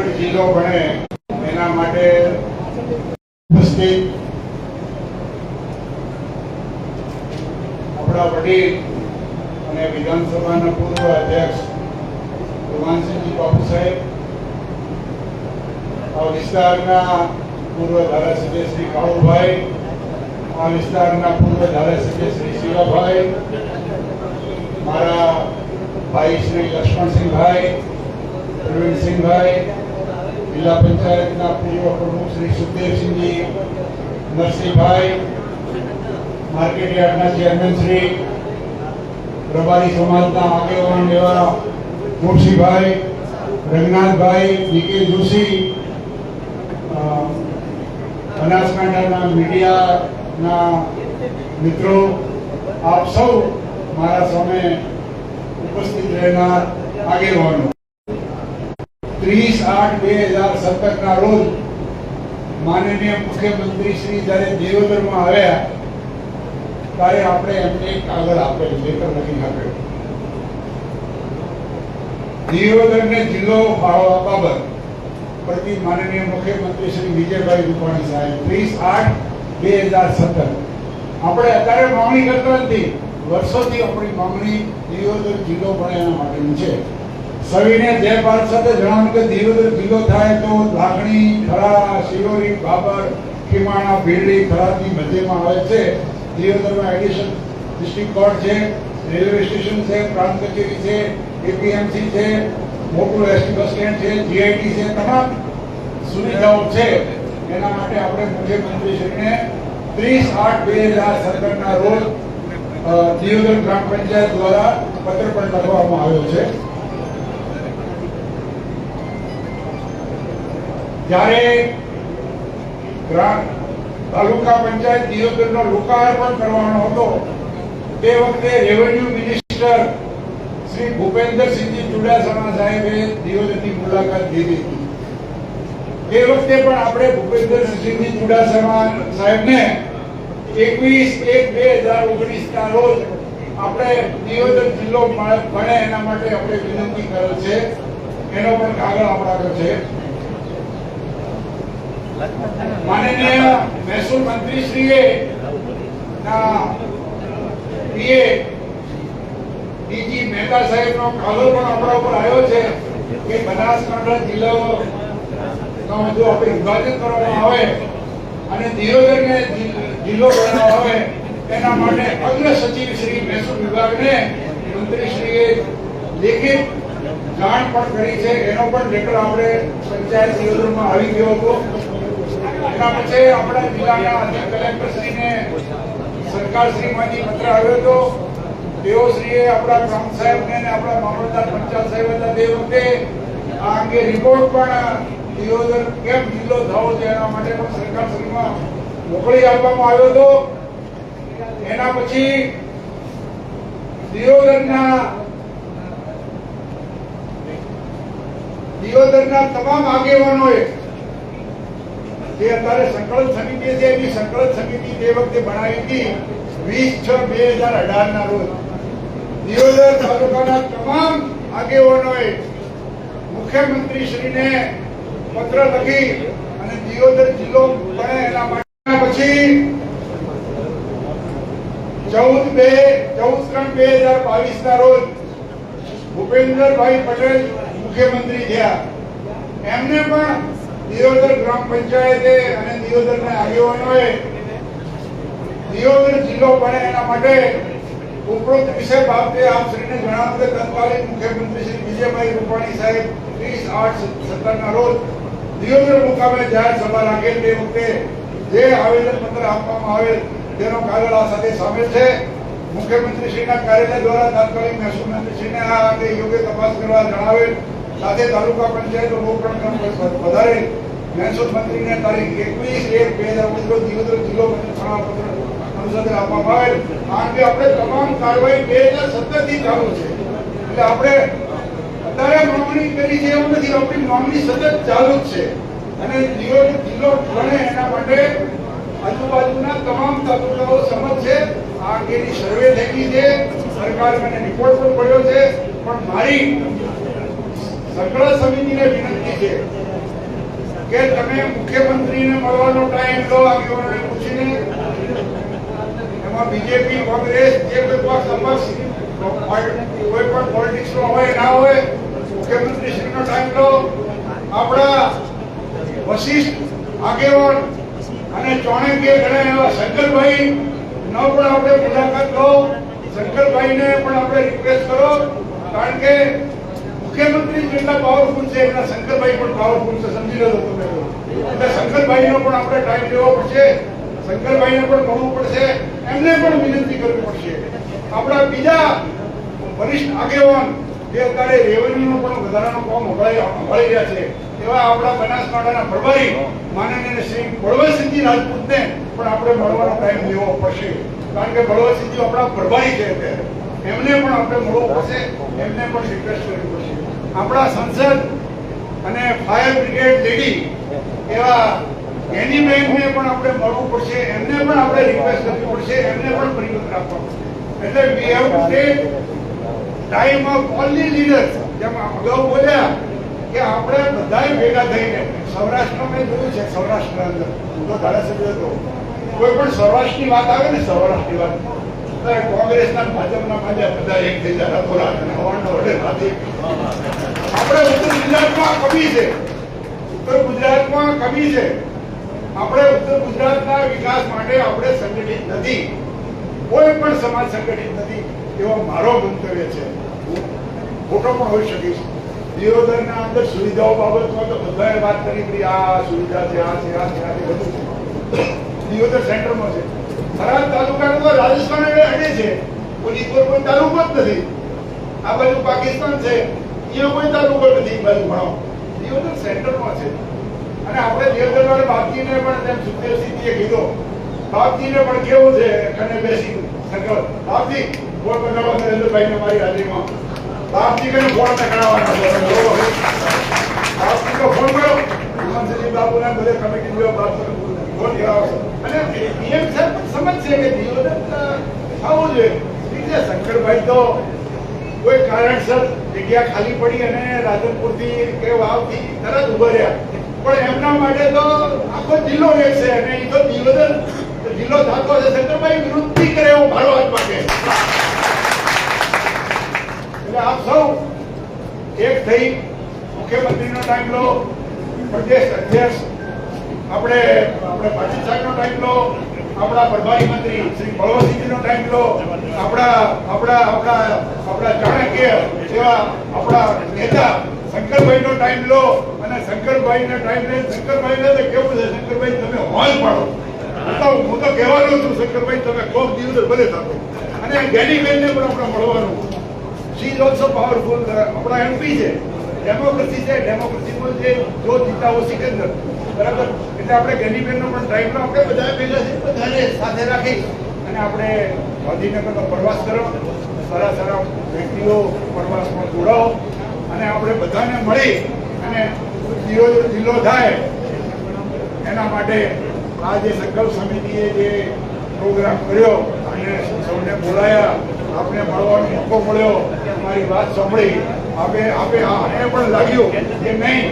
દિયોદર જિલ્લો બને એના માટે ઉપસ્થિત આપણા વડીલ અને વિધાનસભાના પૂર્વ અધ્યક્ષ ભગવાનસિંહજી બાપુ સાહેબ, આ વિસ્તારના પૂર્વ ધારાસભ્ય શ્રી કાળુભાઈ, આ વિસ્તારના પૂર્વ ધારાસભ્ય શ્રી શિવાભાઈ, મારા ભાઈ શ્રી લક્ષ્મણસિંહભાઈ, પ્રવીણસિંહભાઈ, જિલ્લા પંચાયતના પૂર્વ પ્રમુખ શ્રી સુખદેવસિંહજી, નરસિંહભાઈ, માર્કેટ યાર્ડના ચેરમેન શ્રી, પ્રભારી સમાજના આગેવાન એવા મુરશીભાઈ, રંગનાથભાઈ, ડીકે જોશી, બનાસકાંઠાના મીડિયાના મિત્રો, આપ સૌ મારા સામે ઉપસ્થિત રહેનાર આગેવાનો, 30/8/2017 ના રોજ માનનીય મુખ્યમંત્રી શ્રી જ્યારે દિયોદરમાં આવ્યા ત્યારે આપણે એમને એક કાગળ આપેલું, લેટર લખી આપેલું, દિયોદરને જિલ્લો ફાળવવા બાબત પ્રતિ માનનીય મુખ્યમંત્રી શ્રી વિજયભાઈ રૂપાણી સાહેબ 30/8/2017. આપણે અત્યારે માંગણી કરતા નથી, વર્ષોથી આપણી માંગણી દિયોદર જિલ્લો બને એના માટેની છે. સવિને જય ભારત સાથે જણાવ્યું કે દિયોદર જિલ્લો થાય તો લાખણી, ખરા, શિરોરી, બાબર, ખીમાણા, ભીલડી, ખરાદની મધ્યમાં આવે છે. દિયોદરમાં એડિશન ડિસ્ટ્રિક્ટ કોર્ટ છે, રેલવે સ્ટેશન છે, પ્રાંત કચેરી છે, એપીએમસી છે, મોટું એસટી બસ સ્ટેન્ડ છે, જીઆઈટી છે, તમામ સુવિધાઓ છે. એના માટે આપણે મુખ્યમંત્રીશ્રીને 30/8/2017 ના રોજ દિયોદર ગ્રામ પંચાયત દ્વારા પત્ર પણ લખવામાં આવ્યો છે. જ્યારે તાલુકા પંચાયત દિયોદરનો લોકાર્પણ કરવાનો હતો તે વખતે રેવન્યુ મિનિસ્ટર શ્રી ભૂપેન્દ્રસિંહજી ચુડાસમા સાહેબે દિયોદરની મુલાકાત લીધી હતી. તે વખતે પણ આપણે ભૂપેન્દ્રસિંહજી ચુડાસમા સાહેબને 21/1/2019 ના રોજ આપણે દિયોદર જિલ્લો બને એના માટે આપણે વિનંતી કરેલ છે. એનો પણ કાગળ આપણા આગળ છે. માનનીય મહેસૂલ મંત્રી શ્રીએ ના પીએ ડીજી મહેતા સાહેબનો કાગળ પણ આપણા ઉપર આવ્યો છે કે બનાસકાંઠા જિલ્લાનો જો આપણે વિભાજન કરવામાં આવે અને દિયોદરને જિલ્લો બનાવવામાં આવે એના માટે અગ્ર સચિવ શ્રી મહેસૂલ વિભાગને મંત્રીશ્રીએ લેખિત જાણ પણ કરી છે. એનો પણ લેટર આપણે પંચાયત દિયોદરમાં આવી ગયો હતો. એના પછી આપણા જિલ્લાના અધિક કલેક્ટરશ્રીને સરકારશ્રીમાંથી પત્ર આવ્યો હતો. તેઓશ્રીએ આપણા ગ્રામ સાહેબને અને આપણા મામલતદાર પંચાયત સાહેબ હતા તે વખતે આ અંગે રિપોર્ટ પણ દિયોદર કેમ જિલ્લો થવો છે એના માટે પણ સરકારશ્રીમાં મોકલી આપવામાં આવ્યો હતો. એના પછી દિયોદરના તમામ આગેવાનોએ જે અત્યારે સંકલન સમિતિ છે એની સંકલન સમિતિ તે વખતે બનાવી હતી 20/6/2018 ના રોજ. દિયોદર તાલુકાના તમામ આગેવાનોએ મુખ્યમંત્રીશ્રીને પત્ર લખી અને દિયોદર જિલ્લો બને એના માટે પછી 14/3/2022 ના રોજ ભૂપેન્દ્રભાઈ પટેલ મુખ્યમંત્રી થયા. એમને પણ દિયોદર ગ્રામ પંચાયતે અને દિયોદરના આગેવાનોએ દિયોદર જિલ્લો બને એના માટે ઉપરોક્ત વિષય બાબતે આપ શ્રીને જણાવ્યું કે તત્કાલીન મુખ્યમંત્રી શ્રી વિજયભાઈ રૂપાણી સાહેબ 30/8/17 ના રોજ દિયોદર મુકામે જાહેર સભા રાખેલ. તે વખતે જે આવેદન પત્ર આપવામાં આવેલ તેનો કાગળ આ સાથે સામેલ છે. મુખ્યમંત્રી શ્રીના કાર્યાલય દ્વારા તાત્કાલિક મહેસૂલ મંત્રી શ્રીને આ અંગે યોગ્ય તપાસ કરવા જણાવેલ. સાથે તાલુકા પંચાયતો લોકપ્રકરણ વધારે મહેસૂલ મંત્રીને તારીખ 21/1/2019 દિયોદર જિલ્લો પત્ર અનુસાર આપવામાં આવેલ. આ અંગે આપણે તમામ કાર્યવાહી 2017 થી ચાલુ છે. એટલે આપણે અત્યારે માંગણી કરી છે એવું નથી, આપણી માંગણી સતત ચાલુ જ છે. અને દિયોદર જિલ્લો બને એના માટે આજુબાજુના તમામ તાલુકાઓ સમજ છે. આ અંગેની સર્વે થઈ ગઈ છે, સરકાર મને રિપોર્ટ પણ મળ્યો છે. પણ મારી સંકલન સમિતિને વિનંતી છે કે તમે મુખ્યમંત્રીને મળવાનો ટાઈમ લો, આગેવાનોને પૂછીને. એમાં બીજેપી, કોંગ્રેસ, જે કોઈ પક્ષ અપક્ષ કોઈ પણ પોલિટિક્સ નો હોય ના હોય, મુખ્યમંત્રીશ્રીનો ટાઈમ લો. આપણા વશિષ્ઠ આગેવાન અને ચાણક્ય ઘણા એવા શંકરભાઈ નો પણ આપણે મુલાકાત લો. શંકરભાઈને પણ આપણે રિક્વેસ્ટ કરો, કારણ કે મુખ્યમંત્રી જેટલા પાવરફુલ છે એટલા શંકરભાઈ પણ પાવરફુલ છે, સમજી લો તમે. એટલે શંકરભાઈનો પણ આપણે ટાઈમ લેવો પડશે, શંકરભાઈને પણ મળવું પડશે, એમને પણ વિનંતી કરવી પડશે. આપણા બીજા વરિષ્ઠ આગેવાન જે અત્યારે રેવન્યુનો પણ વધારાનો કામ સંભાળી રહ્યા છે એવા આપણા બનાસકાંઠાના પ્રભારી માનનીય શ્રી બળવંતસિંહજી રાજપૂતને પણ આપણે મળવાનો ટાઈમ લેવો પડશે, કારણ કે બળવંતસિંહજી આપણા પ્રભારી છે અત્યારે, એમને પણ આપણે મળવું પડશે, એમને પણ રિક્વેસ્ટ કરવી પડશે. આપણા સંસદ અને ફાયર બ્રિગેડ લેડી એવા એનીબેનને પણ આપણે મળવું પડશે, એમને પણ આપણે રિક્વેસ્ટ કરવી પડશે, એમને પણ પરિપત્ર આપવા પડશે. એટલે we have to take time of all the leaders. જેમ અગાઉ બોલ્યા કે આપણે બધાએ ભેગા થઈને, સૌરાષ્ટ્રમાં મેં જોયું છે, સૌરાષ્ટ્રના અંદર હું તો ધારાસભ્ય હતો, કોઈ પણ સૌરાષ્ટ્રની વાત આવે ને, સૌરાષ્ટ્રની વાત, કોંગ્રેસના ભાજપના બધા એક થઈ જાય, થોડા હવાનો વડે નથી. આપણે ઉત્તર ગુજરાતમાં કમી છે, ઉત્તર ગુજરાતમાં કમી છે. આપણે ઉત્તર ગુજરાતના વિકાસ માટે આપણે સંગઠિત નથી, કોઈ પણ સમાજ સંગઠિત નથી, એવો મારો મંતવ્ય છે. ખોટો પણ હોઈ શકીશ. દિયોદરના અંદર સુવિધાઓ બાબતમાં તો બધાએ વાત કરી કે આ સુવિધા છે, આ છે, આ છે, આ બધું છે. દિયોદર સેન્ટરમાં છે. થરાદ તાલુકાનો તો રાજસ્થાન અડે છે, ઓલીપુર કોઈ તાલુકો જ નથી. આ બાજુ પાકિસ્તાન છે, અહીંયા કોઈ તાલુકો નથી. બાજુ ભણો દિયોદર સેન્ટરમાં છે. અને આપણે દિયોદર વાળા બાપજીને પણ જેમ સુખદેવસિંહજીએ કીધું, બાપજીને પણ કેવું છે કને બેસી સકલ બાપજી ફોન બનાવો નરેન્દ્રભાઈને મારી હાજરીમાં. બાપજી કને ફોન કરાવવાના છે, બાપજીનો ફોન કરો. હિમાંશજી બાબુના બધે કમિટી લ્યો, બાપજીનો ફોન કરાવશો. અને પીએમ સાહેબ સમજ છે કે દિયોદર થવું જોઈએ. શંકરભાઈ તો કોઈ કારણસર જગ્યા ખાલી પડી અને રાધનપુરથી કે વાવથી તરત ઉભા રહ્યા, પણ એમના માટે તો આખો જિલ્લો રહેશે અને એ તો દિયોદર જિલ્લો થતો હશે. શંકરભાઈ વિરુદ્ધ કરે એવું મારો હાથ માટે. એટલે આપ સૌ એક થઈ મુખ્યમંત્રીનો ટાઈમ લો, પ્રદેશ અધ્યક્ષ આપણે પાટીલ સાહેબનો ટાઈમ લો, આપણા પ્રભારી મંત્રી શ્રી બળવંતસિંહજીનો ટાઈમ લો, આપણા ચાણક્ય એવા આપણા નેતા શંકરભાઈનો ટાઈમ લો. અને શંકરભાઈને ટાઈમ લે. શંકરભાઈને તો કેવું છે, શંકરભાઈ તમે હોલ પાડો. હું તો કહેવાનો છું, શંકરભાઈ તમે કોક દિવસ ભલે થતો. અને ગેનીબેનને પણ આપણે મળવાનું. She is also powerful. આપણા એમપી છે, ડેમોક્રેસી છે, ડેમોક્રેસીમાં જે જો જીતા હો સિકંદર, બરાબર. એટલે આપણે ગેનીબેનનો પણ ટાઈમ લો. આપણે બધા ભેગા છે, બધાને સાથે રાખી અને આપણે ગાંધીનગરનો પ્રવાસ કરો. સારા વ્યક્તિઓ પ્રવાસમાં જોડાઓ અને આપણે બધાને મળી અને જિલ્લો થાય એના માટે આ જે સંકલ્પ સમિતિએ જે પ્રોગ્રામ કર્યો અને સૌને બોલાયા, આપણે મળવાનો મોકો મળ્યો, અમારી વાત સાંભળી, આપે પણ લાગ્યું કે નહીં,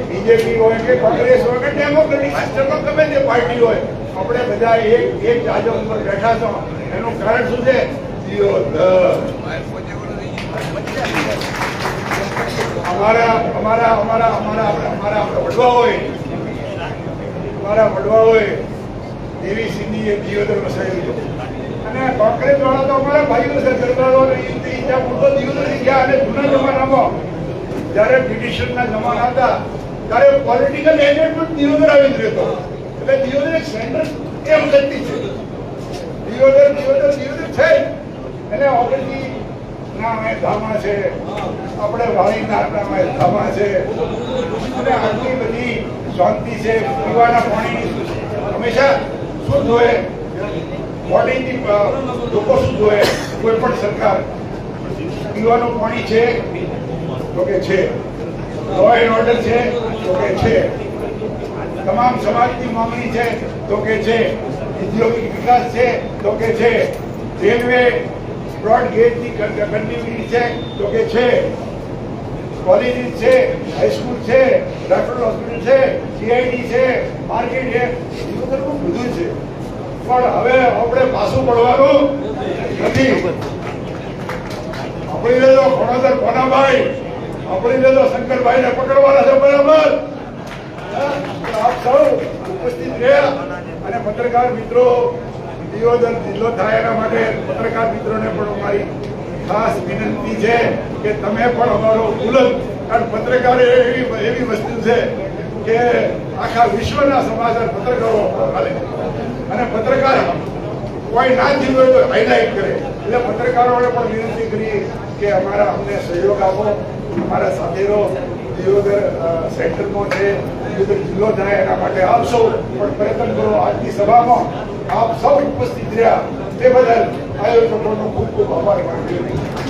બીજેપી હોય કે કોંગ્રેસ હોય કે ડેમોક્રેટિક સિસ્ટમમાં ગમે તે પાર્ટી હોય, આપણે બધા એક જાજો ઉપર બેઠા છો. એનું કારણ શું છે? અમારા વડવાઓએ દેવી સિંધીએ દિયોદર વસાવ્યું અને કોંગ્રેસ વાળા તો અમારા ભાઈઓ છે, સરદારો દિયોદર ગયા. અને જૂના જમાનામાં જયારે બ્રિટિશરના જમાના હતા ત્યારે પોલિટિકલ એજન્ટ પણ દિયોદર આવી જ રહેતો. એટલે દિયોદર એક સેન્ટર એમ શક્તિ છે. દિયોદર છે. એટલે ઓગણજી ના ધામા છે, આપણે વાળીના ધામા છે, અને આટલી બધી શાંતિ છે. પીવાના પાણી હંમેશા શુદ્ધ હોય, બોડીથી લોકો શુદ્ધ હોય. કોઈ પણ સરકાર પીવાનું પાણી છે તો કે છે, લો એન્ડ ઓર્ડર છે તો કે છે, તમામ સમાજની માંગણી છે તો કે છે, ઔદ્યોગિક વિકાસ છે તો કે છે, રેલવે બ્રોડ ગેજની કન્ટિન્યુટી છે તો કે છે, કોલેજીસ છે, હાઈસ્કૂલ છે, રેફરલ હોસ્પિટલ છે, CID છે, માર્કેટ છે, દિયોદર બહુ બધું છે. પણ હવે આપણે પાછું પડવાનું નથી. આપણી લેજો ખોડાદર કોનાભાઈ, આપણી લેજો શંકરભાઈ ને પકડવાના છે બરાબર. આપ સૌ ઉપસ્થિત રહ્યા અને પત્રકાર મિત્રો દિયોદર જિલ્લો થાય એના માટે પત્રકાર મિત્રોને પણ અમારી ખાસ વિનંતી છે કે તમે પણ અમારો બુલંદ, કારણ પત્રકાર એવી વસ્તુ છે કે આખા વિશ્વના સમાચાર પત્રકારો હાલે અને પત્રકાર કોઈ ના થયું હોય તો હાઈલાઇટ કરે. એટલે પત્રકારોને પણ વિનંતી કરીએ કે અમારા અમને સહયોગ આપો, અમારા સાથે રહો. દિયોદર સેન્ટરમાં છે, દિયોદર જિલ્લો થાય એના માટે આપ સૌ પણ પ્રયત્ન કરો. આજની સભામાં આપ સૌ ઉપસ્થિત રહ્યા તે બદલ આયોજકોનો ખૂબ ખૂબ આભાર માનું છું.